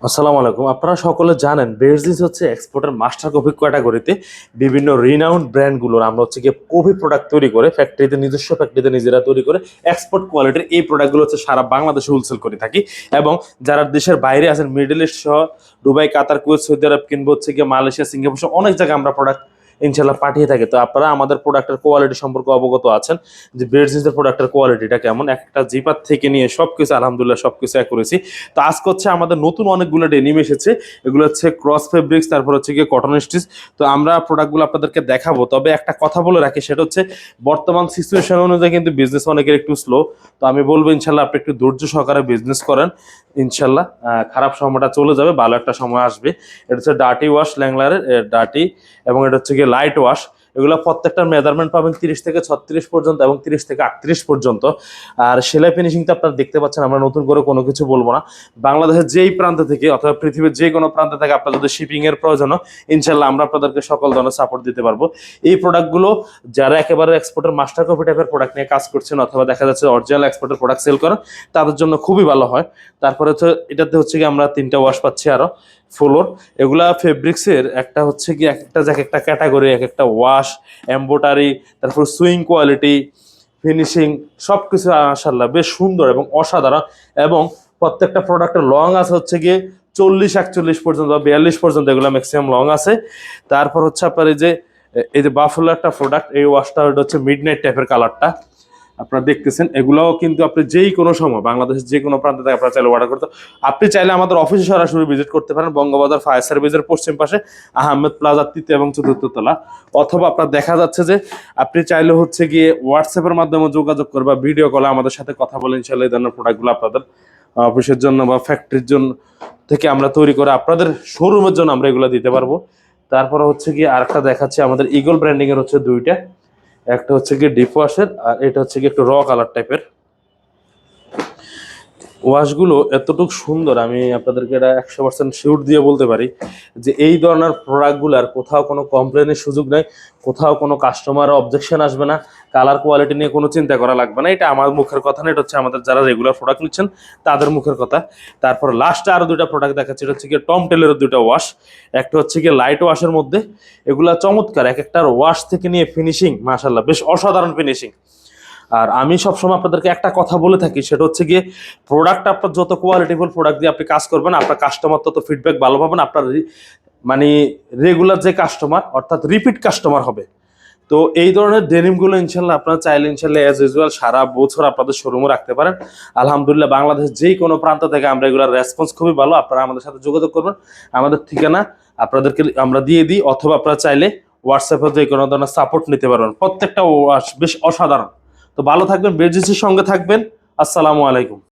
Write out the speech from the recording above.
আসসালামু আলাইকুম। আপনারা সকলে জানেন বেয়ারজিস হচ্ছে এক্সপোর্টের মাস্টার কফি ক্যাটাগরিতে বিভিন্ন রিনাউন্ড ব্র্যান্ডগুলোর আমরা হচ্ছে গিয়ে কফি প্রোডাক্ট তৈরি করে ফ্যাক্টরিতে নিজস্ব ফ্যাক্টরিতে নিজেরা তৈরি করে এক্সপোর্ট কোয়ালিটির এই প্রোডাক্টগুলো হচ্ছে সারা বাংলাদেশে হোলসেল করে থাকি। এবং যারা দেশের বাইরে আছেন মিডল ইস্ট সহ দুবাই, কাতার, কুয়েত, সৌদি আরব কিংবা হচ্ছে গিয়ে মালয়েশিয়া, সিঙ্গাপুর সহ অনেক জায়গায় আমরা প্রোডাক্ট ইনশাল্লাহ পাঠিয়ে থাকে। তো আপনারা আমাদের প্রোডাক্টের কোয়ালিটি সম্পর্কে অবগত আছেন যে বেয়ারজিসের প্রোডাক্টের কোয়ালিটিটা কেমন। একটা জিপার থেকে নিয়ে সবকিছু আলহামদুলিল্লাহ সবকিছু করেছি। তো আজকে হচ্ছে আমাদের নতুন অনেকগুলো ডেনিম এসেছে, এগুলো হচ্ছে ক্রস ফেব্রিক্স, তারপর হচ্ছে গিয়ে কটন স্টিচ। তো আমরা প্রোডাক্টগুলো আপনাদেরকে দেখাবো, তবে একটা কথা বলে রাখি, সেটা হচ্ছে বর্তমান সিচুয়েশন অনুযায়ী কিন্তু বিজনেস অনেকের একটু স্লো। তো আমি বলবো ইনশাল্লাহ আপনি একটু ধৈর্য সহকারে বিজনেস করেন, ইনশাল্লাহ খারাপ সময়টা চলে যাবে, ভালো একটা সময় আসবে। এটা হচ্ছে ডার্টি ওয়াশ ল্যাংলারের ডার্টি, এবং এটা হচ্ছে গিয়ে লাইট ওয়াশ। এগুলো প্রত্যেকটার মেজারমেন্ট পাবেন 30 থেকে 36 পর্যন্ত এবং 30 থেকে 38 পর্যন্ত। আর সেলাই ফিনিশিংটা আপনারা দেখতে পাচ্ছেন, আমরা নতুন করে কোনো কিছু বলবো না। বাংলাদেশের যেই প্রান্ত থেকে অথবা পৃথিবীর যে কোনো প্রান্ত থেকে আপনার যদি শিপিং এর প্রয়োজন হয়, ইনশাল্লাহ আমরা আপনাদেরকে সকল ধরনের সাপোর্ট দিতে পারবো। এই প্রোডাক্টগুলো যারা একেবারে এক্সপোর্টের মাস্টার কপি টাইপের প্রোডাক্ট নিয়ে কাজ করছেন অথবা দেখা যাচ্ছে অরিজিনাল এক্সপোর্টের প্রোডাক্ট সেল করেন, তাদের জন্য খুবই ভালো হয়। তারপরে হচ্ছে এটাতে হচ্ছে কি আমরা 3টা ওয়াশ পাচ্ছি আরো ফ্লোর। এগুলা ফেব্রিক্সের একটা হচ্ছে কি একটা একটা ক্যাটাগরি, এক একটা ওয়াশ, এমব্রয়ডারি, তারপর সুইং কোয়ালিটি, ফিনিশিং সবকিছু মাশাআল্লাহ বেশ সুন্দর এবং অসাধারণ। এবং প্রত্যেকটা প্রোডাক্টের লং আছে হচ্ছে গিয়ে 40-41 পর্যন্ত বা 42 পর্যন্ত, এগুলো ম্যাক্সিমাম লং আছে। তারপর হচ্ছে আপনার এই যে বাফলো একটা প্রোডাক্ট, এই ওয়াশটা হচ্ছে মিডনাইট টাইপের কালারটা আপনারা দেখতেছেন। এগুলোও কিন্তু আপনি যেই কোনো সময় বাংলাদেশের যে কোনো প্রান্ত থেকে আপনারা চাইলে অর্ডার করতে, আপনি চাইলে আমাদের অফিসে সরাসরি ভিজিট করতে পারেন, বঙ্গবাজার ফায়ার সার্ভিসের পশ্চিম পাশে আহমেদ প্লাজার 3য় এবং 4র্থ তলা। অথবা আপনার দেখা যাচ্ছে যে আপনি চাইলে হচ্ছে গিয়ে হোয়াটসঅ্যাপের মাধ্যমে যোগাযোগ করে বা ভিডিও কলে আমাদের সাথে কথা বলে ইনশাল্লাহ এই ধরনের প্রোডাক্টগুলো আপনাদের অফিসের জন্য বা ফ্যাক্টরির জন্য থেকে আমরা তৈরি করে আপনাদের শোরুমের জন্য আমরা এগুলো দিতে পারবো। তারপরে হচ্ছে গিয়ে আরেকটা দেখাচ্ছি, আমাদের ইগল ব্র্যান্ডিং এর হচ্ছে 2টা, একটা হচ্ছে গিয়ে ডিপ ওয়াশের আর এটা হচ্ছে গিয়ে একটু র কালার টাইপের। ওয়াশগুলো এতটুকু সুন্দর, আমি আপনাদেরকে এটা 100% শিওর দিয়ে বলতে পারি যে এই ধরনের প্রোডাক্টগুলো আর কোথাও কোনো কমপ্লেনের সুযোগ নেই, কোথাও কোনো কাস্টমার অবজেকশন আসবে না, কালার কোয়ালিটি নিয়ে কোনো চিন্তা করা লাগবে না। এটা আমার মুখের কথা না, এটা হচ্ছে আমাদের যারা রেগুলার প্রোডাক্ট নিচ্ছেন তাদের মুখের কথা। তারপর লাস্টে আরও 2টা প্রোডাক্ট দেখাচ্ছি, এটা হচ্ছে গিয়ে টম টেলরের 2টা ওয়াশ। একটা হচ্ছে গিয়ে লাইট ওয়াশের মধ্যে, এগুলা চমৎকার, এক একটার ওয়াশ থেকে নিয়ে ফিনিশিং মাশাআল্লাহ বেশ অসাধারণ ফিনিশিং। আর আমি সবসময় আপনাদেরকে একটা কথা বলে থাকি, সেটা হচ্ছে গিয়ে প্রোডাক্ট আপনার যত কোয়ালিটিফুল প্রোডাক্ট দিয়ে আপনি কাজ করবেন, আপনার কাস্টমার তত ফিডব্যাক ভালো পাবেন, আপনার মানে রেগুলার যে কাস্টমার অর্থাৎ রিপিট কাস্টমার হবে। তো এই ধরনের ডেনিমগুলো ইনশাল্লাহ আপনারা চাইলে ইনশাল্লাহ অ্যাজ ইউজুয়াল সারা বছর আপনাদের শোরুমে রাখতে পারেন। আলহামদুলিল্লাহ বাংলাদেশের যেই কোনো প্রান্ত থেকে আমরা এগুলোর রেসপন্স খুবই ভালো। আপনারা আমাদের সাথে যোগাযোগ করবেন, আমাদের ঠিকানা আপনাদেরকে আমরা দিয়ে দিই, অথবা আপনারা চাইলে হোয়াটসঅ্যাপে যে কোনো ধরনের সাপোর্ট নিতে পারবেন। প্রত্যেকটা ওয়াশ বেশ অসাধারণ। তো ভালো থাকবেন, বেয়ারজিসের সঙ্গে থাকবেন। আসসালামু আলাইকুম।